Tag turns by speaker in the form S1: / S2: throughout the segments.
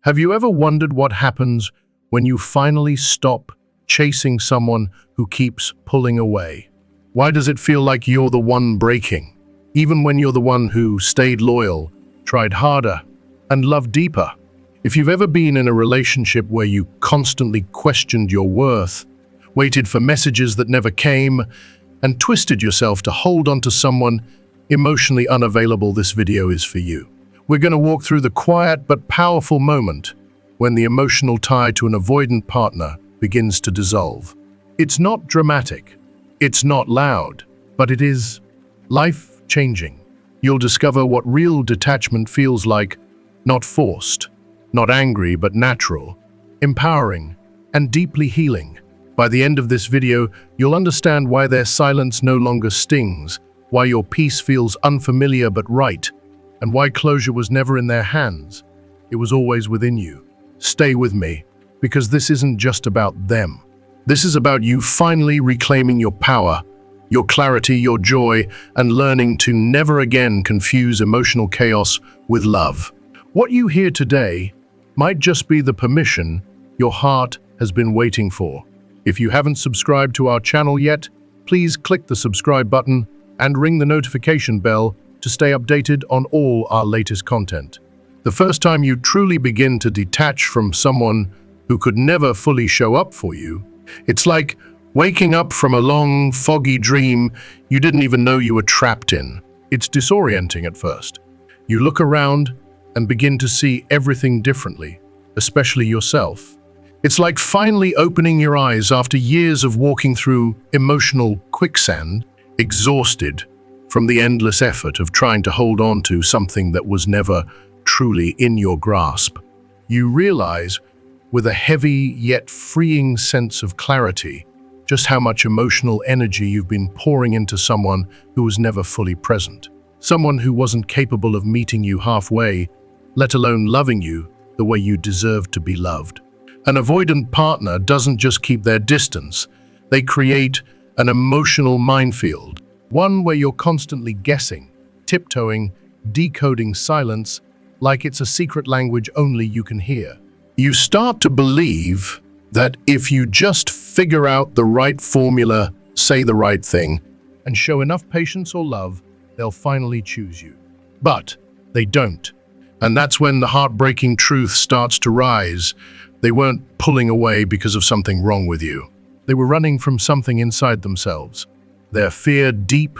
S1: Have you ever wondered what happens when you finally stop chasing someone who keeps pulling away? Why does it feel like you're the one breaking, even when you're the one who stayed loyal, tried harder, and loved deeper? If you've ever been in a relationship where you constantly questioned your worth, waited for messages that never came, and twisted yourself to hold on to someone emotionally unavailable, this video is for you. We're going to walk through the quiet but powerful moment when the emotional tie to an avoidant partner begins to dissolve. It's not dramatic, it's not loud, but it is life-changing. You'll discover what real detachment feels like, not forced, not angry but natural, empowering, and deeply healing. By the end of this video, you'll understand why their silence no longer stings, why your peace feels unfamiliar but right, and why closure was never in their hands. It was always within you. Stay with me, because this isn't just about them. This is about you finally reclaiming your power, your clarity, your joy, and learning to never again confuse emotional chaos with love. What you hear today might just be the permission your heart has been waiting for. If you haven't subscribed to our channel yet, please click the subscribe button and ring the notification bell to stay updated on all our latest content. The first time you truly begin to detach from someone who could never fully show up for you, it's like waking up from a long, foggy dream you didn't even know you were trapped in. It's disorienting at first. You look around and begin to see everything differently, especially yourself. It's like finally opening your eyes after years of walking through emotional quicksand, exhausted from the endless effort of trying to hold on to something that was never truly in your grasp. You realize, with a heavy yet freeing sense of clarity, just how much emotional energy you've been pouring into someone who was never fully present. Someone who wasn't capable of meeting you halfway, let alone loving you the way you deserved to be loved. An avoidant partner doesn't just keep their distance, they create an emotional minefield. One where you're constantly guessing, tiptoeing, decoding silence like it's a secret language only you can hear. You start to believe that if you just figure out the right formula, say the right thing, and show enough patience or love, they'll finally choose you. But they don't. And that's when the heartbreaking truth starts to rise. They weren't pulling away because of something wrong with you. They were running from something inside themselves. Their fear, deep,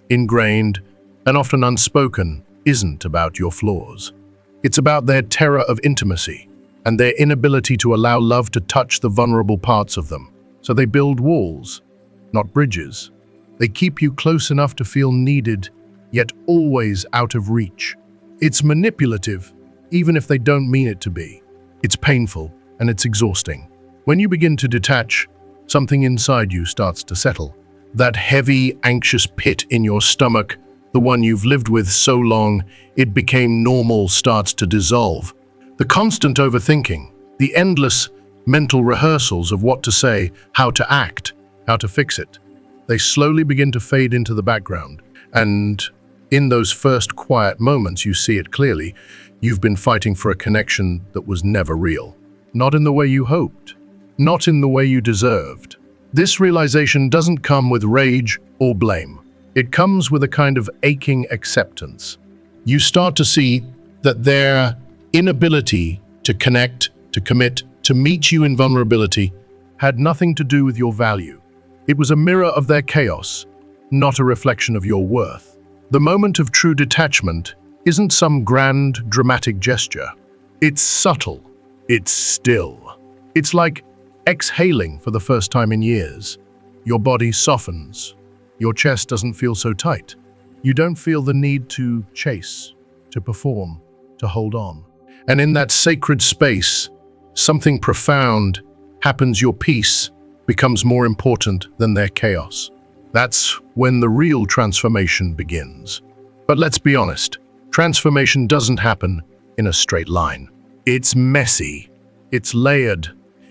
S1: ingrained, and often unspoken, isn't about your flaws. It's about their terror of intimacy and their inability to allow love to touch the vulnerable parts of them. So they build walls, not bridges. They keep you close enough to feel needed, yet always out of reach. It's manipulative, even if they don't mean it to be. It's painful and it's exhausting. When you begin to detach, something inside you starts to settle. That heavy, anxious pit in your stomach, the one you've lived with so long, it became normal, starts to dissolve. The constant overthinking, the endless mental rehearsals of what to say, how to act, how to fix it, they slowly begin to fade into the background. And in those first quiet moments, you see it clearly. You've been fighting for a connection that was never real. Not in the way you hoped, not in the way you deserved. This realization doesn't come with rage or blame. It comes with a kind of aching acceptance. You start to see that their inability to connect, to commit, to meet you in vulnerability had nothing to do with your value. It was a mirror of their chaos, not a reflection of your worth. The moment of true detachment isn't some grand, dramatic gesture. It's subtle. It's still. It's like exhaling for the first time in years. Your body softens. Your chest doesn't feel so tight. You don't feel the need to chase, to perform, to hold on. And in that sacred space, something profound happens. Your peace becomes more important than their chaos. That's when the real transformation begins. But let's be honest, transformation doesn't happen in a straight line. It's messy. It's layered.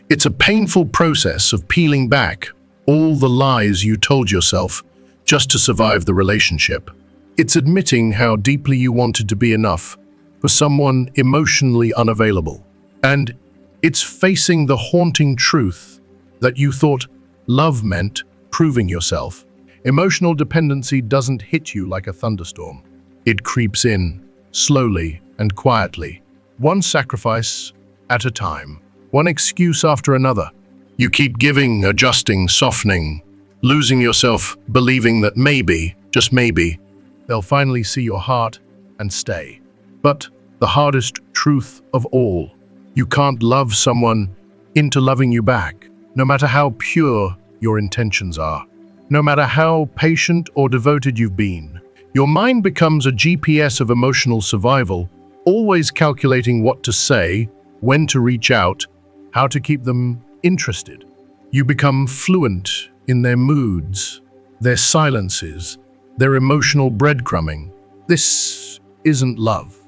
S1: It's a painful process of peeling back all the lies you told yourself just to survive the relationship. It's admitting how deeply you wanted to be enough for someone emotionally unavailable. And it's facing the haunting truth that you thought love meant proving yourself. Emotional dependency doesn't hit you like a thunderstorm. It creeps in, slowly and quietly, one sacrifice at a time, one excuse after another. You keep giving, adjusting, softening, losing yourself, believing that maybe, just maybe, they'll finally see your heart and stay. But the hardest truth of all, you can't love someone into loving you back, no matter how pure your intentions are. No matter how patient or devoted you've been, your mind becomes a GPS of emotional survival, always calculating what to say, when to reach out, how to keep them interested. You become fluent in their moods, their silences, their emotional breadcrumbing. This isn't love.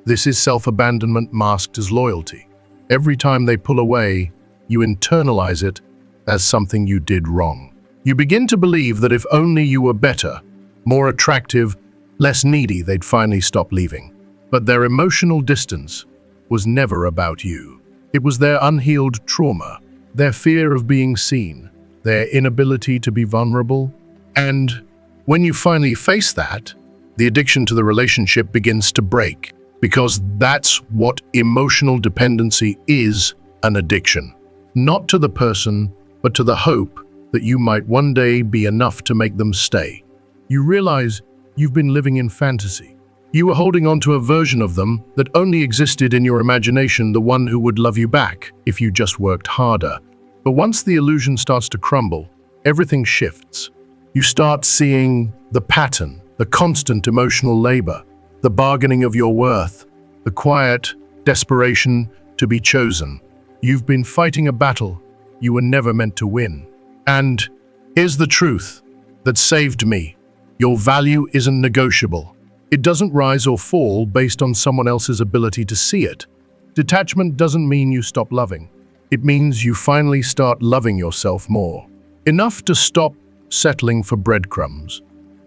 S1: This is self-abandonment masked as loyalty. Every time they pull away, you internalize it as something you did wrong. You begin to believe that if only you were better, more attractive, less needy, they'd finally stop leaving. But their emotional distance was never about you. It was their unhealed trauma, their fear of being seen, their inability to be vulnerable. And when you finally face that, the addiction to the relationship begins to break, because that's what emotional dependency is, an addiction. Not to the person, but to the hope that you might one day be enough to make them stay. You realize you've been living in fantasy. You were holding on to a version of them that only existed in your imagination, the one who would love you back if you just worked harder. But once the illusion starts to crumble, everything shifts. You start seeing the pattern, the constant emotional labor, the bargaining of your worth, the quiet desperation to be chosen. You've been fighting a battle you were never meant to win. And here's the truth that saved me. Your value isn't negotiable. It doesn't rise or fall based on someone else's ability to see it. Detachment doesn't mean you stop loving. It means you finally start loving yourself more. Enough to stop settling for breadcrumbs.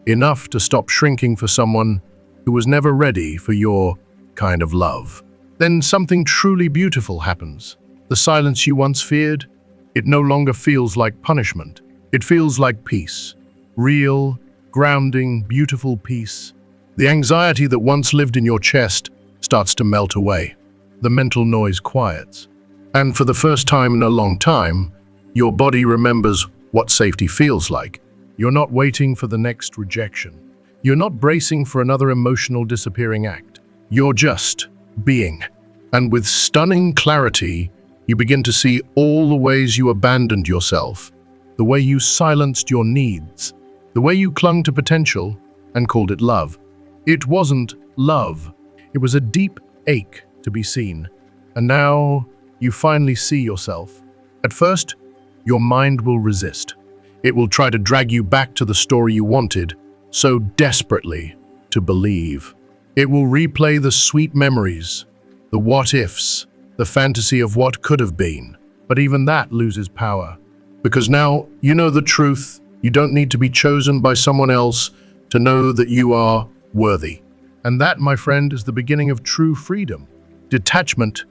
S1: Enough to stop shrinking for someone who was never ready for your kind of love. Then something truly beautiful happens. The silence you once feared, it no longer feels like punishment. It feels like peace. Real, grounding, beautiful peace. The anxiety that once lived in your chest starts to melt away. The mental noise quiets. And for the first time in a long time, your body remembers what safety feels like. You're not waiting for the next rejection. You're not bracing for another emotional disappearing act. You're just being. And with stunning clarity, you begin to see all the ways you abandoned yourself, the way you silenced your needs, the way you clung to potential and called it love. It wasn't love. It was a deep ache to be seen. And now you finally see yourself. At first, your mind will resist. It will try to drag you back to the story you wanted so desperately to believe. It will replay the sweet memories, the what-ifs, the fantasy of what could have been. But even that loses power. Because now you know the truth. You don't need to be chosen by someone else to know that you are worthy. And that, my friend, is the beginning of true freedom. Detachment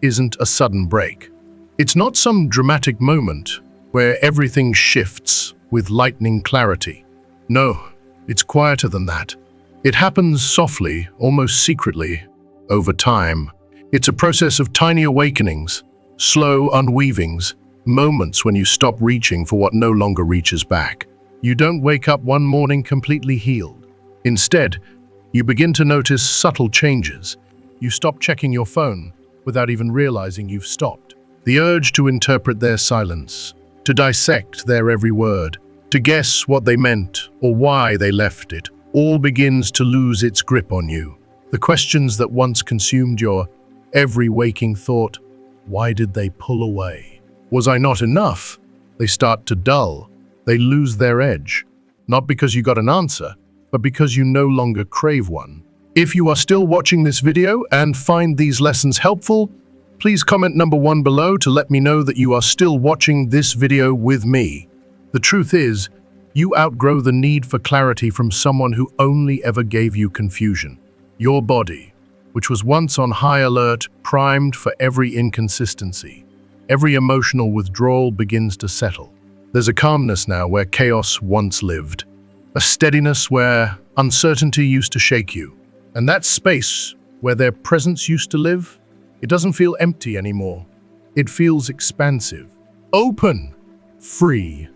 S1: isn't a sudden break. It's not some dramatic moment where everything shifts with lightning clarity. No, it's quieter than that. It happens softly, almost secretly, over time. It's a process of tiny awakenings, slow unweavings, moments when you stop reaching for what no longer reaches back. You don't wake up one morning completely healed. Instead, you begin to notice subtle changes. You stop checking your phone without even realizing you've stopped. The urge to interpret their silence, to dissect their every word, to guess what they meant or why they left it, all begins to lose its grip on you. The questions that once consumed your every waking thought, why did they pull away? Was I not enough? They start to dull. They lose their edge. Not because you got an answer, but because you no longer crave one. If you are still watching this video and find these lessons helpful, please comment number 1 below to let me know that you are still watching this video with me. The truth is, you outgrow the need for clarity from someone who only ever gave you confusion. Your body, which was once on high alert, primed for every inconsistency. Every emotional withdrawal begins to settle. There's a calmness now where chaos once lived, a steadiness where uncertainty used to shake you. And that space where their presence used to live, it doesn't feel empty anymore. It feels expansive, open, free,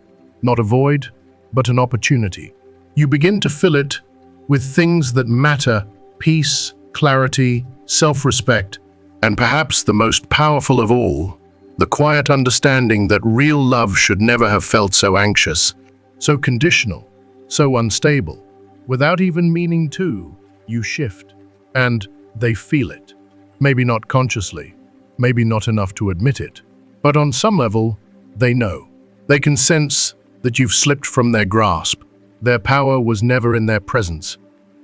S1: not a void, but an opportunity. You begin to fill it with things that matter: peace, clarity, self-respect, and perhaps the most powerful of all, the quiet understanding that real love should never have felt so anxious, so conditional, so unstable. Without even meaning to, you shift, and they feel it. Maybe not consciously, maybe not enough to admit it, but on some level, they know. They can sense that you've slipped from their grasp. Their power was never in their presence.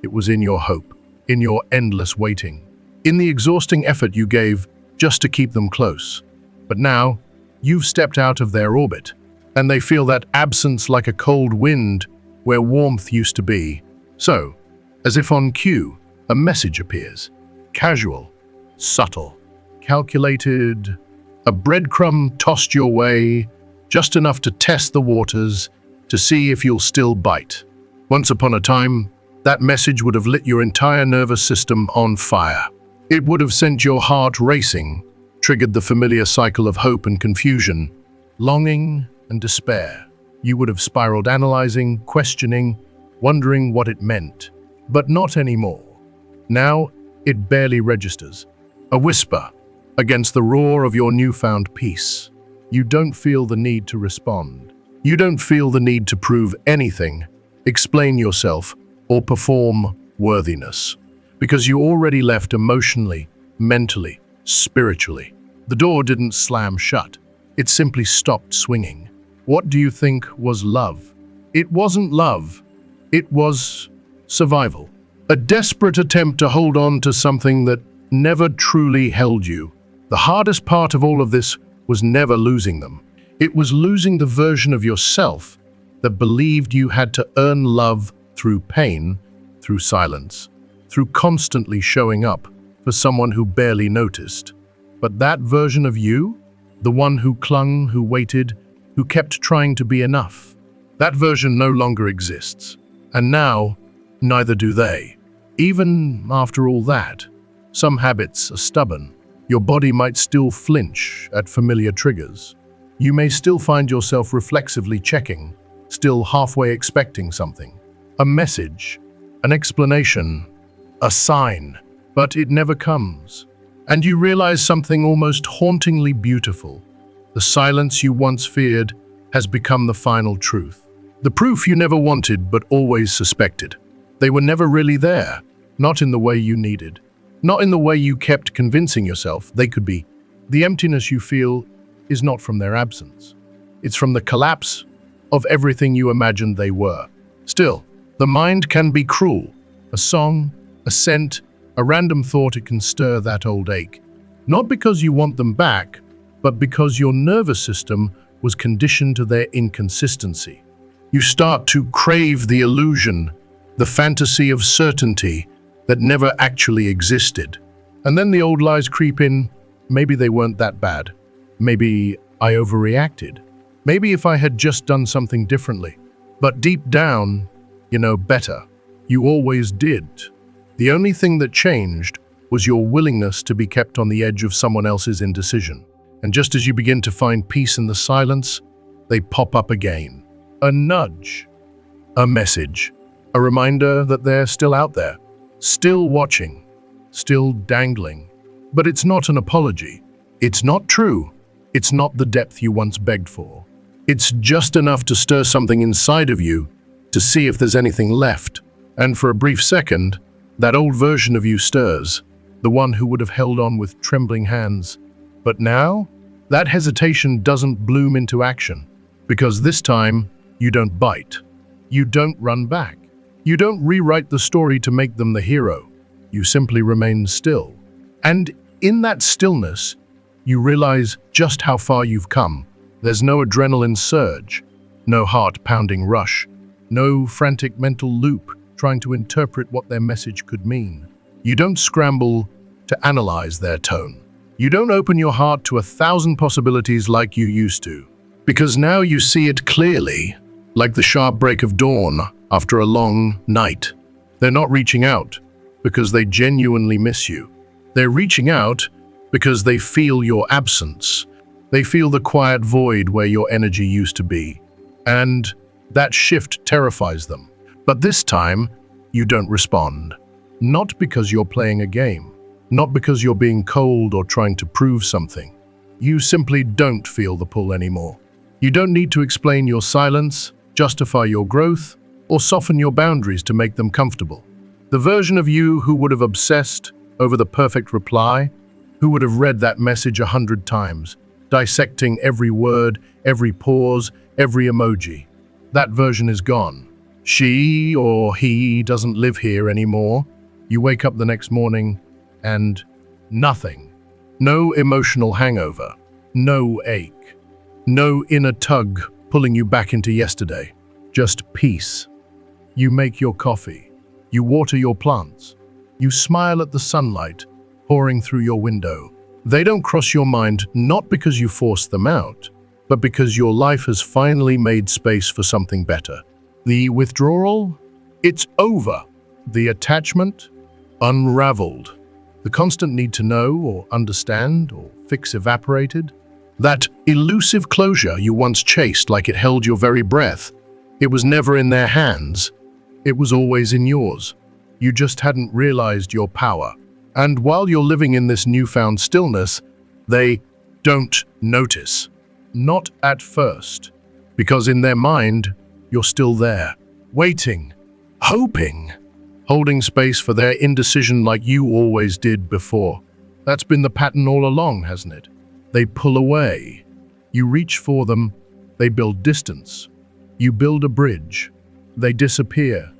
S1: It was in your hope, in your endless waiting, in the exhausting effort you gave just to keep them close. But now, you've stepped out of their orbit, and they feel that absence like a cold wind where warmth used to be. So, as if on cue, a message appears. Casual, subtle, calculated, a breadcrumb tossed your way, just enough to test the waters, to see if you'll still bite. Once upon a time, that message would have lit your entire nervous system on fire. It would have sent your heart racing, triggered the familiar cycle of hope and confusion, longing and despair. You would have spiraled analyzing, questioning, wondering what it meant. But not anymore. Now, it barely registers. A whisper against the roar of your newfound peace. You don't feel the need to respond. You don't feel the need to prove anything, explain yourself, or perform worthiness. Because you already left emotionally, mentally, spiritually. The door didn't slam shut. It simply stopped swinging. What do you think was love? It wasn't love. It was survival. A desperate attempt to hold on to something that never truly held you. The hardest part of all of this was never losing them. It was losing the version of yourself that believed you had to earn love through pain, through silence, through constantly showing up for someone who barely noticed. But that version of you, the one who clung, who waited, who kept trying to be enough, that version no longer exists. And now, neither do they. Even after all that, some habits are stubborn. Your body might still flinch at familiar triggers. You may still find yourself reflexively checking, still halfway expecting something. A message, an explanation, a sign, but it never comes. And you realize something almost hauntingly beautiful. The silence you once feared has become the final truth. The proof you never wanted but always suspected. They were never really there, not in the way you needed, not in the way you kept convincing yourself they could be. The emptiness you feel is not from their absence. It's from the collapse of everything you imagined they were. Still, the mind can be cruel. A song, a scent, a random thought, it can stir that old ache. Not because you want them back, but because your nervous system was conditioned to their inconsistency. You start to crave the illusion, the fantasy of certainty that never actually existed. And then the old lies creep in. Maybe they weren't that bad. Maybe I overreacted. Maybe if I had just done something differently. But deep down, you know better. You always did. The only thing that changed was your willingness to be kept on the edge of someone else's indecision. And just as you begin to find peace in the silence, they pop up again. A nudge, a message, a reminder that they're still out there, still watching, still dangling. But it's not an apology. It's not true. It's not the depth you once begged for. It's just enough to stir something inside of you to see if there's anything left. And for a brief second, that old version of you stirs, the one who would have held on with trembling hands. But now, that hesitation doesn't bloom into action, because this time, you don't bite. You don't run back. You don't rewrite the story to make them the hero. You simply remain still. And in that stillness, you realize just how far you've come. There's no adrenaline surge, no heart-pounding rush, no frantic mental loop trying to interpret what their message could mean. You don't scramble to analyze their tone. You don't open your heart to 1,000 possibilities like you used to, because now you see it clearly, like the sharp break of dawn after a long night. They're not reaching out because they genuinely miss you. They're reaching out because they feel your absence. They feel the quiet void where your energy used to be. And that shift terrifies them. But this time, you don't respond. Not because you're playing a game. Not because you're being cold or trying to prove something. You simply don't feel the pull anymore. You don't need to explain your silence, justify your growth, or soften your boundaries to make them comfortable. The version of you who would have obsessed over the perfect reply, who would have read that message 100 times, dissecting every word, every pause, every emoji. That version is gone. She or he doesn't live here anymore. You wake up the next morning and nothing. No emotional hangover. No ache. No inner tug pulling you back into yesterday. Just peace. You make your coffee. You water your plants. You smile at the sunlight pouring through your window. They don't cross your mind not because you forced them out, but because your life has finally made space for something better. The withdrawal? It's over. The attachment? Unraveled. The constant need to know or understand or fix evaporated. That elusive closure you once chased like it held your very breath. It was never in their hands. It was always in yours. You just hadn't realized your power. And while you're living in this newfound stillness, they don't notice. Not at first. Because in their mind, you're still there. Waiting. Hoping. Holding space for their indecision like you always did before. That's been the pattern all along, hasn't it? They pull away. You reach for them. They build distance. You build a bridge. They disappear.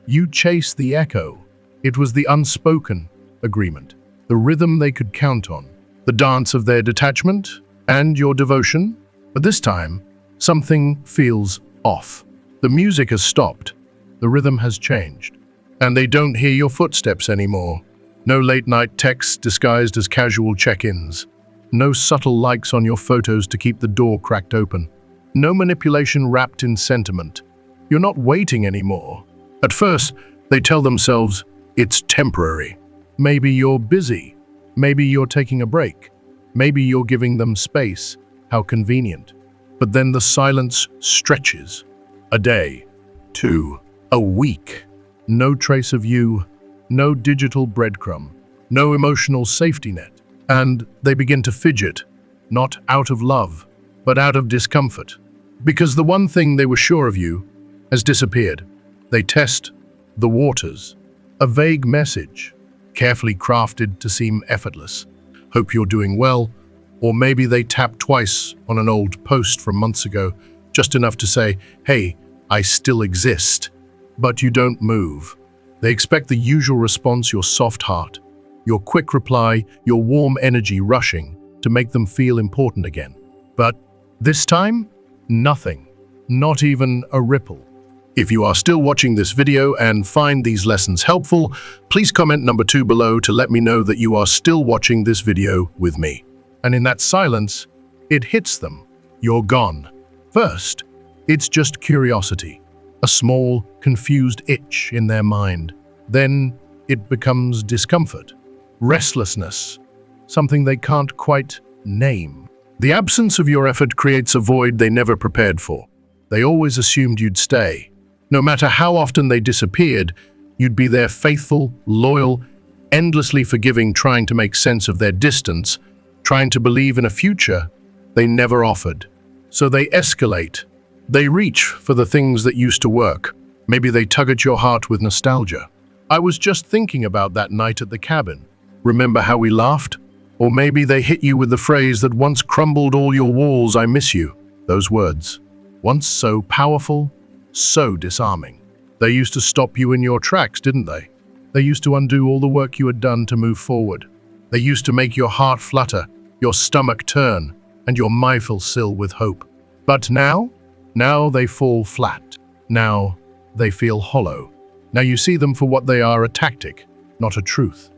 S1: You chase the echo. It was the unspoken agreement, the rhythm they could count on, the dance of their detachment and your devotion. But this time, something feels off. The music has stopped. The rhythm has changed. And they don't hear your footsteps anymore. No late-night texts disguised as casual check-ins. No subtle likes on your photos to keep the door cracked open. No manipulation wrapped in sentiment. You're not waiting anymore. At first, they tell themselves, it's temporary. Maybe you're busy. Maybe you're taking a break. Maybe you're giving them space. How convenient. But then the silence stretches. A day. 2. A week. No trace of you. No digital breadcrumb. No emotional safety net. And they begin to fidget. Not out of love, but out of discomfort. Because the one thing they were sure of you has disappeared. They test the waters. A vague message, carefully crafted to seem effortless. Hope you're doing well. Or maybe they tap twice on an old post from months ago, just enough to say, hey, I still exist. But you don't move. They expect the usual response, your soft heart, your quick reply, your warm energy rushing to make them feel important again. But this time, nothing. Not even a ripple. If you are still watching this video and find these lessons helpful, please comment number 2 below to let me know that you are still watching this video with me. And in that silence, it hits them. You're gone. First, it's just curiosity. A small, confused itch in their mind. Then it becomes discomfort. Restlessness. Something they can't quite name. The absence of your effort creates a void they never prepared for. They always assumed you'd stay. No matter how often they disappeared, you'd be there faithful, loyal, endlessly forgiving, trying to make sense of their distance, trying to believe in a future they never offered. So they escalate. They reach for the things that used to work. Maybe they tug at your heart with nostalgia. I was just thinking about that night at the cabin. Remember how we laughed? Or maybe they hit you with the phrase that once crumbled all your walls, I miss you. Those words. Once so powerful, so disarming. They used to stop you in your tracks, didn't they? They used to undo all the work you had done to move forward. They used to make your heart flutter, your stomach turn, and your mind fill with hope. But now they fall flat. Now they feel hollow. Now you see them for what they are, a tactic, not a truth.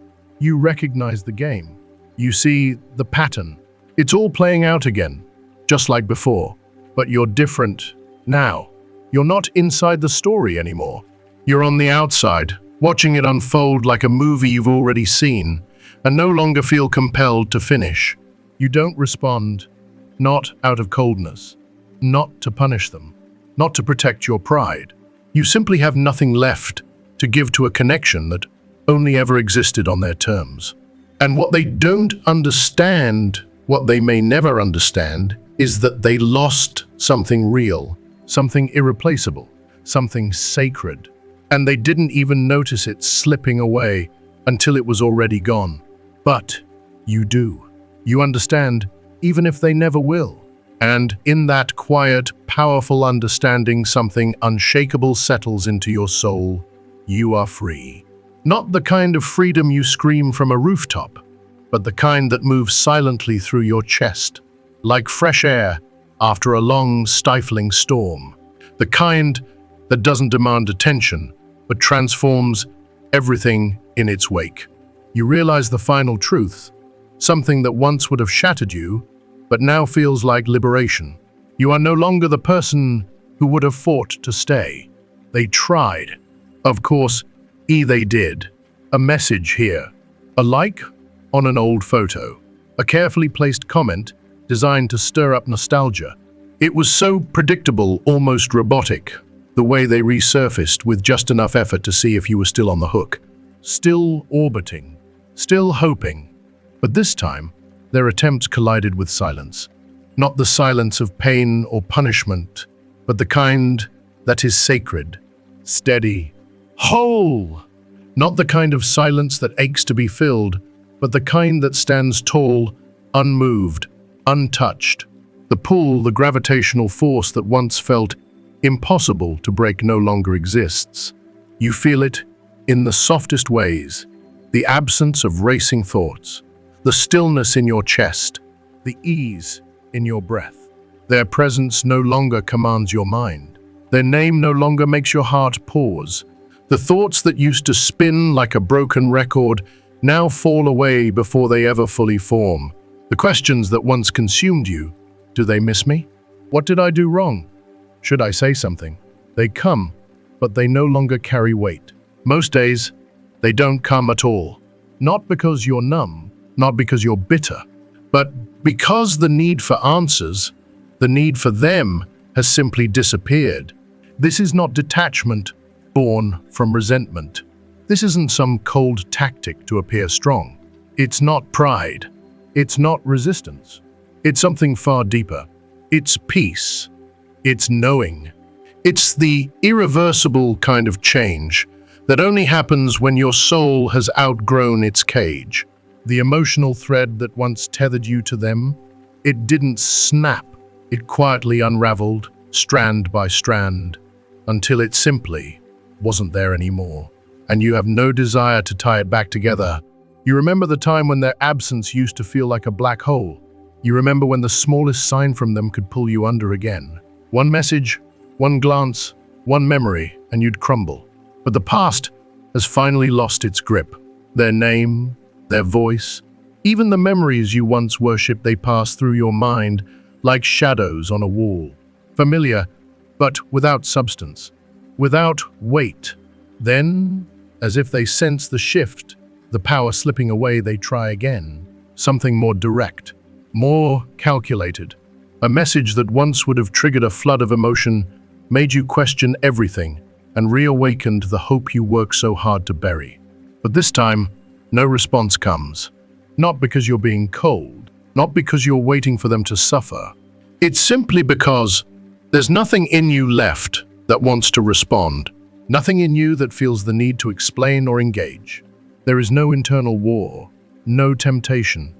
S1: You recognize the game. You see the pattern. It's all playing out again, just like before. But you're different now. You're not inside the story anymore. You're on the outside, watching it unfold like a movie you've already seen, and no longer feel compelled to finish. You don't respond, not out of coldness, not to punish them, not to protect your pride. You simply have nothing left to give to a connection that only ever existed on their terms. And what they don't understand, what they may never understand, is that they lost something real, something irreplaceable, something sacred. And they didn't even notice it slipping away until it was already gone. But you do. You understand, even if they never will. And in that quiet, powerful understanding, something unshakable settles into your soul. You are free. Not the kind of freedom you scream from a rooftop, but the kind that moves silently through your chest, like fresh air after a long, stifling storm. The kind that doesn't demand attention, but transforms everything in its wake. You realize the final truth, something that once would have shattered you, but now feels like liberation. You are no longer the person who would have fought to stay. They tried. Of course, they did. A message here. A like on an old photo. A carefully placed comment designed to stir up nostalgia. It was so predictable, almost robotic, the way they resurfaced with just enough effort to see if you were still on the hook. Still orbiting. Still hoping. But this time, their attempts collided with silence. Not the silence of pain or punishment, but the kind that is sacred, steady, whole. Not the kind of silence that aches to be filled, but the kind that stands tall, unmoved, untouched. The pull, the gravitational force that once felt impossible to break no longer exists. You feel it in the softest ways, the absence of racing thoughts, the stillness in your chest, the ease in your breath. Their presence no longer commands your mind. Their name no longer makes your heart pause. The thoughts that used to spin like a broken record now fall away before they ever fully form. The questions that once consumed you, do they miss me? What did I do wrong? Should I say something? They come, but they no longer carry weight. Most days, they don't come at all. Not because you're numb, not because you're bitter, but because the need for answers, the need for them, has simply disappeared. This is not detachment born from resentment. This isn't some cold tactic to appear strong. It's not pride. It's not resistance. It's something far deeper. It's peace. It's knowing. It's the irreversible kind of change that only happens when your soul has outgrown its cage. The emotional thread that once tethered you to them, it didn't snap. It quietly unraveled, strand by strand, until it simply wasn't there anymore. And you have no desire to tie it back together. You remember the time when their absence used to feel like a black hole. You remember when the smallest sign from them could pull you under again. One message, one glance, one memory, and you'd crumble. But the past has finally lost its grip. Their name, their voice, even the memories you once worshipped, they pass through your mind like shadows on a wall. Familiar, but without substance, without weight. Then, as if they sense the shift, the power slipping away, they try again. Something more direct, more calculated. A message that once would have triggered a flood of emotion, made you question everything, and reawakened the hope you worked so hard to bury. But this time, no response comes. Not because you're being cold, not because you're waiting for them to suffer. It's simply because there's nothing in you left that wants to respond. Nothing in you that feels the need to explain or engage. There is no internal war, no temptation,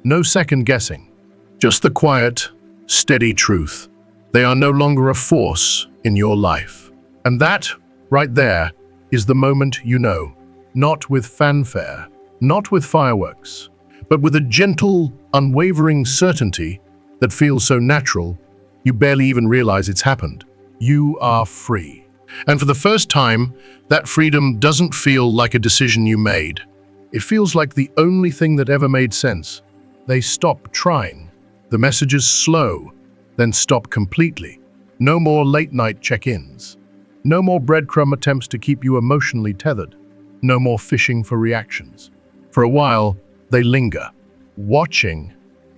S1: no second guessing. Just the quiet, steady truth. They are no longer a force in your life. And that, right there, is the moment you know. Not with fanfare, not with fireworks, but with a gentle, unwavering certainty that feels so natural, you barely even realize it's happened. You are free. And for the first time, that freedom doesn't feel like a decision you made. It feels like the only thing that ever made sense. They stop trying. The messages slow, then stop completely. No more late-night check-ins. No more breadcrumb attempts to keep you emotionally tethered. No more fishing for reactions. For a while, they linger, watching,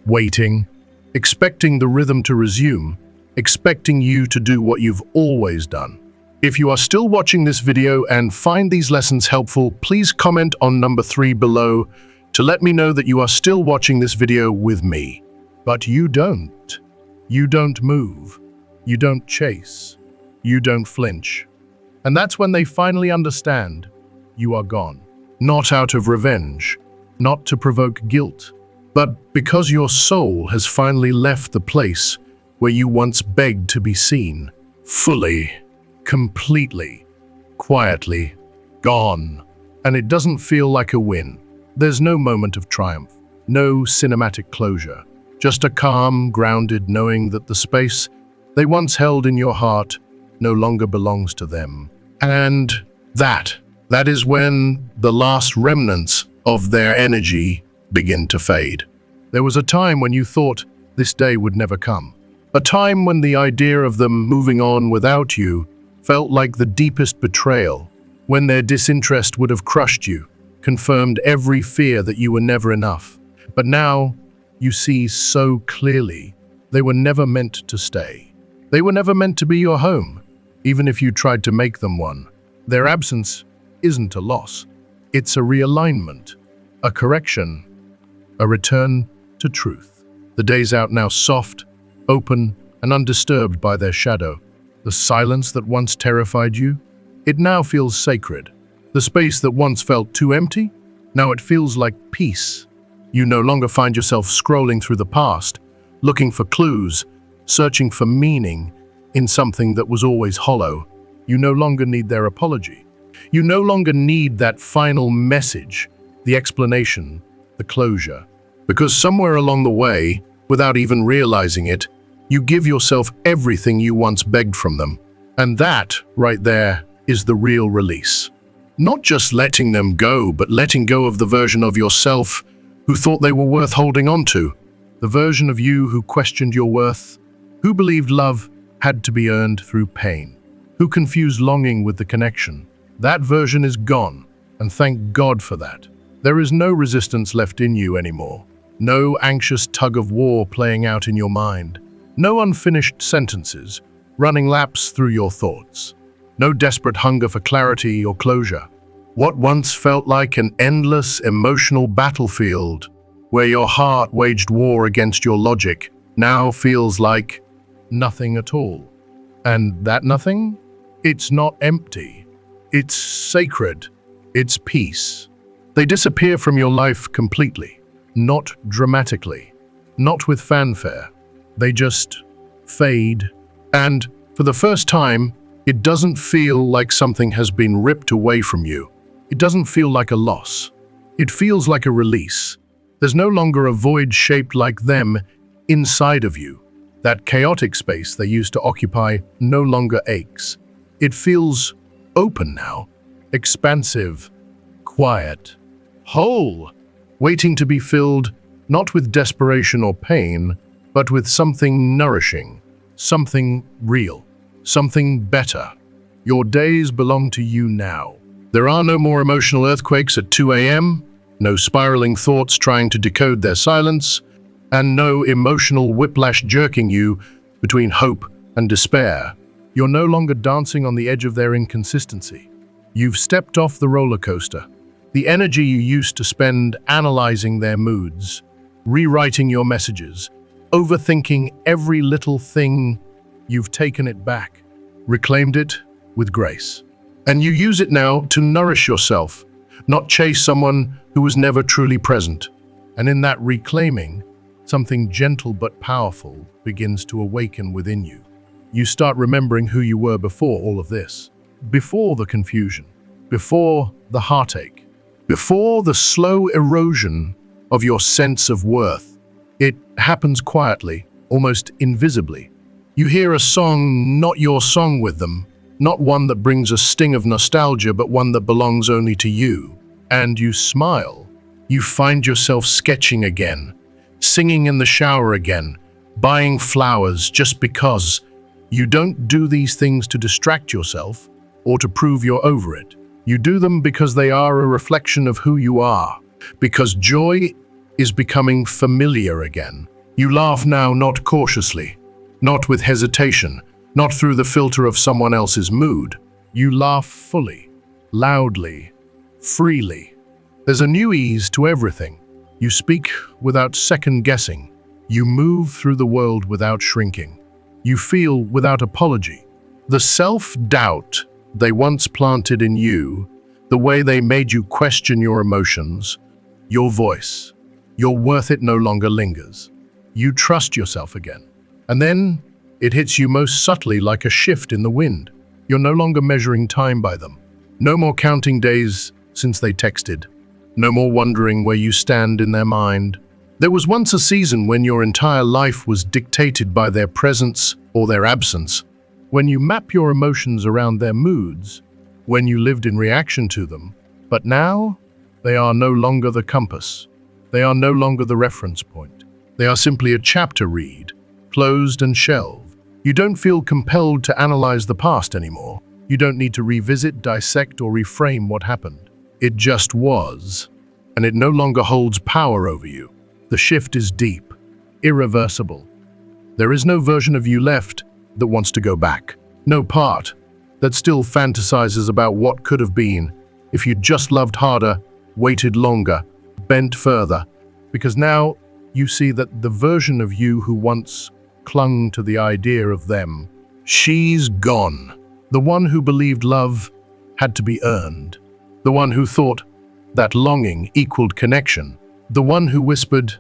S1: waiting, expecting the rhythm to resume, expecting you to do what you've always done. If you are still watching this video and find these lessons helpful, please comment on number 3 below to let me know that you are still watching this video with me. But you don't. You don't move. You don't chase. You don't flinch. And that's when they finally understand you are gone. Not out of revenge, not to provoke guilt, but because your soul has finally left the place where you once begged to be seen. Fully, completely, quietly, gone. And it doesn't feel like a win. There's no moment of triumph, no cinematic closure, just a calm, grounded knowing that the space they once held in your heart no longer belongs to them. And that is when the last remnants of their energy begin to fade. There was a time when you thought this day would never come. A time when the idea of them moving on without you felt like the deepest betrayal, when their disinterest would have crushed you, confirmed every fear that you were never enough. But now, you see so clearly, they were never meant to stay. They were never meant to be your home, even if you tried to make them one. Their absence isn't a loss. It's a realignment, a correction, a return to truth. The day's out now soft, open, and undisturbed by their shadow. The silence that once terrified you, it now feels sacred. The space that once felt too empty, now it feels like peace. You no longer find yourself scrolling through the past, looking for clues, searching for meaning in something that was always hollow. You no longer need their apology. You no longer need that final message, the explanation, the closure. Because somewhere along the way, without even realizing it, you give yourself everything you once begged from them. And that, right there, is the real release. Not just letting them go, but letting go of the version of yourself who thought they were worth holding on to. The version of you who questioned your worth, who believed love had to be earned through pain, who confused longing with the connection. That version is gone, and thank God for that. There is no resistance left in you anymore. No anxious tug of war playing out in your mind. No unfinished sentences running laps through your thoughts. No desperate hunger for clarity or closure. What once felt like an endless emotional battlefield where your heart waged war against your logic now feels like nothing at all. And that nothing? It's not empty. It's sacred. It's peace. They disappear from your life completely. Not dramatically. Not with fanfare. They just fade. And for the first time, it doesn't feel like something has been ripped away from you. It doesn't feel like a loss. It feels like a release. There's no longer a void shaped like them inside of you. That chaotic space they used to occupy no longer aches. It feels open now, expansive, quiet, whole, waiting to be filled not with desperation or pain, but with something nourishing, something real, something better. Your days belong to you now. There are no more emotional earthquakes at 2 a.m., no spiraling thoughts trying to decode their silence, and no emotional whiplash jerking you between hope and despair. You're no longer dancing on the edge of their inconsistency. You've stepped off the roller coaster. The energy you used to spend analyzing their moods, rewriting your messages, overthinking every little thing, you've taken it back, reclaimed it with grace. And you use it now to nourish yourself, not chase someone who was never truly present. And in that reclaiming, something gentle but powerful begins to awaken within you. You start remembering who you were before all of this, before the confusion, before the heartache, before the slow erosion of your sense of worth. It happens quietly, almost invisibly. You hear a song, not your song with them, not one that brings a sting of nostalgia, but one that belongs only to you. And you smile, You find yourself sketching again, singing in the shower again, buying flowers just because. You don't do these things to distract yourself or to prove you're over it. You do them because they are a reflection of who you are, because joy is becoming familiar again. You laugh now not cautiously, not with hesitation, not through the filter of someone else's mood. You laugh fully, loudly, freely. There's a new ease to everything. You speak without second guessing. You move through the world without shrinking. You feel without apology. The self-doubt they once planted in you, the way they made you question your emotions, your voice, your worth, it no longer lingers. You trust yourself again. And then it hits you most subtly like a shift in the wind. You're no longer measuring time by them. No more counting days since they texted. No more wondering where you stand in their mind. There was once a season when your entire life was dictated by their presence or their absence, when you map your emotions around their moods, when you lived in reaction to them. But now, they are no longer the compass. They are no longer the reference point. They are simply a chapter read, closed and shelved. You don't feel compelled to analyze the past anymore. You don't need to revisit, dissect, or reframe what happened. It just was, and it no longer holds power over you. The shift is deep, irreversible. There is no version of you left that wants to go back. No part that still fantasizes about what could have been if you'd just loved harder, waited longer, bent further. Because now you see that the version of you who once clung to the idea of them, she's gone. The one who believed love had to be earned. The one who thought that longing equaled connection. The one who whispered,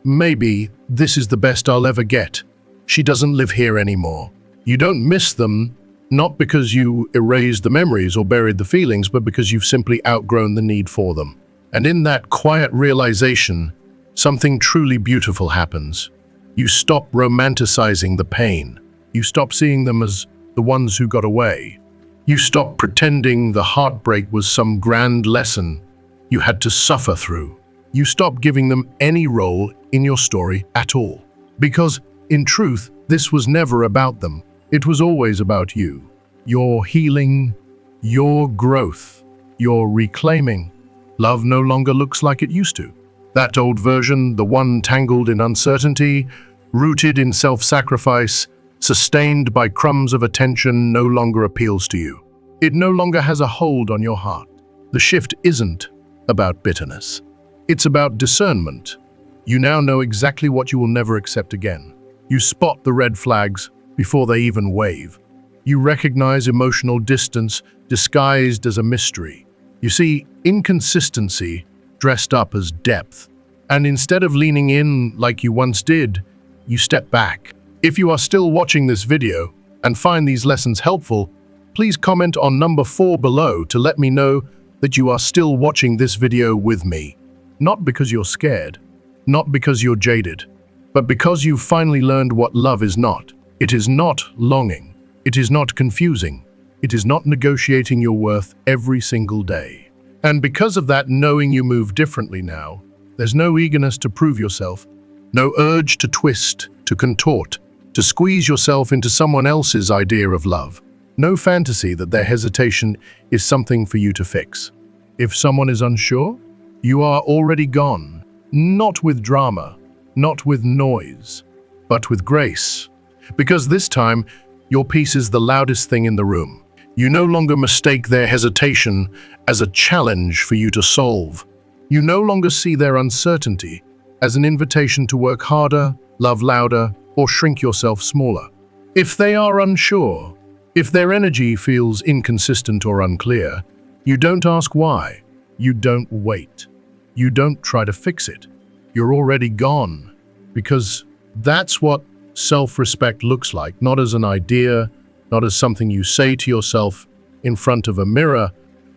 S1: maybe this is the best I'll ever get. She doesn't live here anymore. You don't miss them, not because you erased the memories or buried the feelings, but because you've simply outgrown the need for them. And in that quiet realization, something truly beautiful happens. You stop romanticizing the pain. You stop seeing them as the ones who got away. You stop pretending the heartbreak was some grand lesson you had to suffer through. You stop giving them any role in your story at all. Because, in truth, this was never about them. It was always about you. Your healing, your growth, your reclaiming. Love no longer looks like it used to. That old version, the one tangled in uncertainty, rooted in self-sacrifice, sustained by crumbs of attention, no longer appeals to you. It no longer has a hold on your heart. The shift isn't about bitterness. It's about discernment. You now know exactly what you will never accept again. You spot the red flags before they even wave. You recognize emotional distance disguised as a mystery. You see inconsistency dressed up as depth. And instead of leaning in like you once did, you step back. If you are still watching this video and find these lessons helpful, please comment on number 4 below to let me know that you are still watching this video with me. Not because you're scared, not because you're jaded, but because you've finally learned what love is not. It is not longing. It is not confusing. It is not negotiating your worth every single day. And because of that, knowing you move differently now, there's no eagerness to prove yourself, no urge to twist, to contort, to squeeze yourself into someone else's idea of love. No fantasy that their hesitation is something for you to fix. If someone is unsure, you are already gone, not with drama, not with noise, but with grace. Because this time, your peace is the loudest thing in the room. You no longer mistake their hesitation as a challenge for you to solve. You no longer see their uncertainty as an invitation to work harder, love louder, or shrink yourself smaller. If they are unsure, if their energy feels inconsistent or unclear, you don't ask why. You don't wait. You don't try to fix it. You're already gone. Because that's what self-respect looks like, not as an idea, not as something you say to yourself in front of a mirror,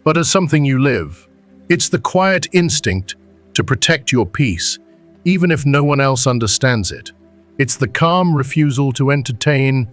S1: but as something you live. It's the quiet instinct to protect your peace, even if no one else understands it. It's the calm refusal to entertain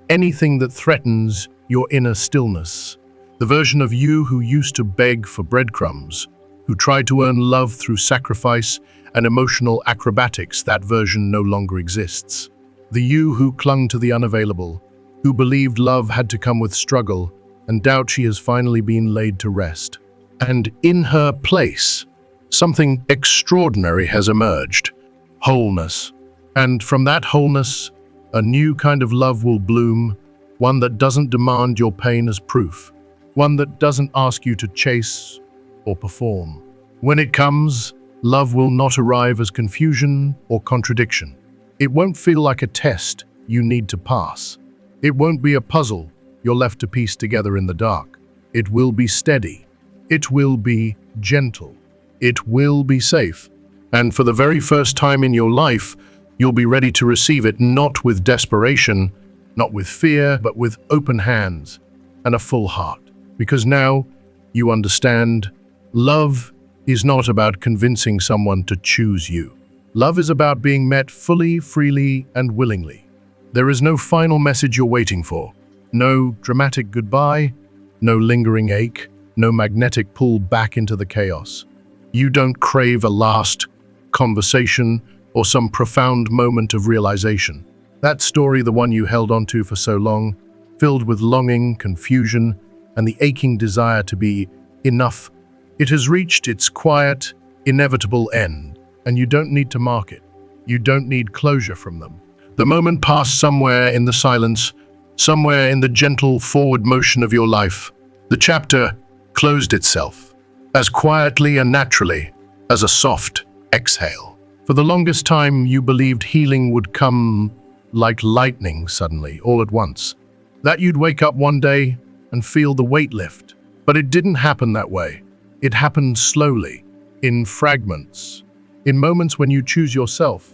S1: anything that threatens your inner stillness. The version of you who used to beg for breadcrumbs, who tried to earn love through sacrifice and emotional acrobatics. That version no longer exists. The you who clung to the unavailable, who believed love had to come with struggle and doubt, she has finally been laid to rest. And in her place, something extraordinary has emerged: wholeness. And from that wholeness, a new kind of love will bloom, one that doesn't demand your pain as proof, one that doesn't ask you to chase or perform. When it comes, love will not arrive as confusion or contradiction. It won't feel like a test you need to pass. It won't be a puzzle you're left to piece together in the dark. It will be steady. It will be gentle. It will be safe. And for the very first time in your life, you'll be ready to receive it, not with desperation, not with fear, but with open hands and a full heart. Because now you understand, love is not about convincing someone to choose you. Love is about being met fully, freely, and willingly. There is no final message you're waiting for. No dramatic goodbye, no lingering ache, no magnetic pull back into the chaos. You don't crave a last conversation or some profound moment of realization. That story, the one you held onto for so long, filled with longing, confusion, and the aching desire to be enough, it has reached its quiet, inevitable end, and you don't need to mark it. You don't need closure from them. The moment passed somewhere in the silence, somewhere in the gentle forward motion of your life. The chapter closed itself, as quietly and naturally as a soft exhale. For the longest time, you believed healing would come like lightning suddenly, all at once. That you'd wake up one day and feel the weight lift. But it didn't happen that way. It happened slowly, in fragments, in moments when you choose yourself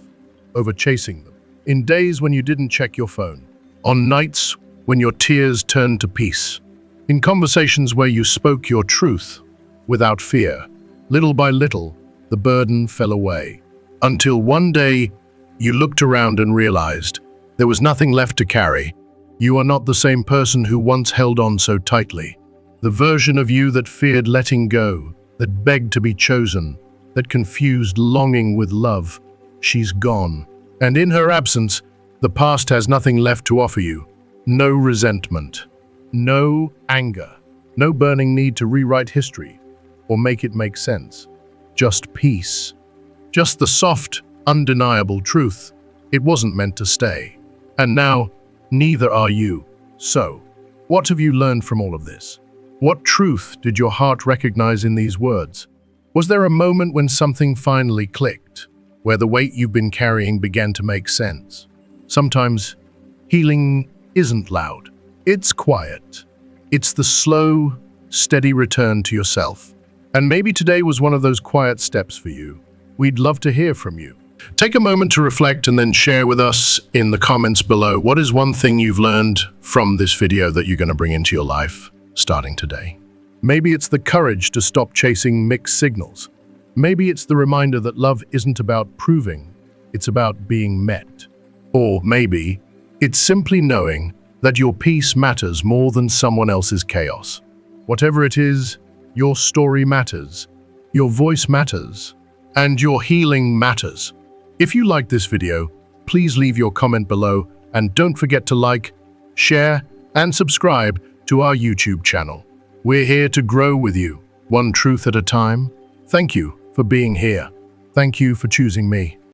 S1: over chasing them, in days when you didn't check your phone, on nights when your tears turned to peace, in conversations where you spoke your truth without fear. Little by little, the burden fell away, until one day you looked around and realized there was nothing left to carry. You are not the same person who once held on so tightly. The version of you that feared letting go, that begged to be chosen, that confused longing with love, she's gone. And in her absence, the past has nothing left to offer you. No resentment, no anger, no burning need to rewrite history or make it make sense. Just peace. Just the soft, undeniable truth. It wasn't meant to stay. And now, neither are you. So, what have you learned from all of this? What truth did your heart recognize in these words? Was there a moment when something finally clicked, where the weight you've been carrying began to make sense? Sometimes, healing isn't loud. It's quiet. It's the slow, steady return to yourself. And maybe today was one of those quiet steps for you. We'd love to hear from you. Take a moment to reflect and then share with us in the comments below. What is one thing you've learned from this video that you're going to bring into your life starting today? Maybe it's the courage to stop chasing mixed signals. Maybe it's the reminder that love isn't about proving, it's about being met. Or maybe it's simply knowing that your peace matters more than someone else's chaos. Whatever it is, your story matters, your voice matters, and your healing matters. If you liked this video, please leave your comment below and don't forget to like, share, and subscribe to our YouTube channel. We're here to grow with you, one truth at a time. Thank you for being here. Thank you for choosing me.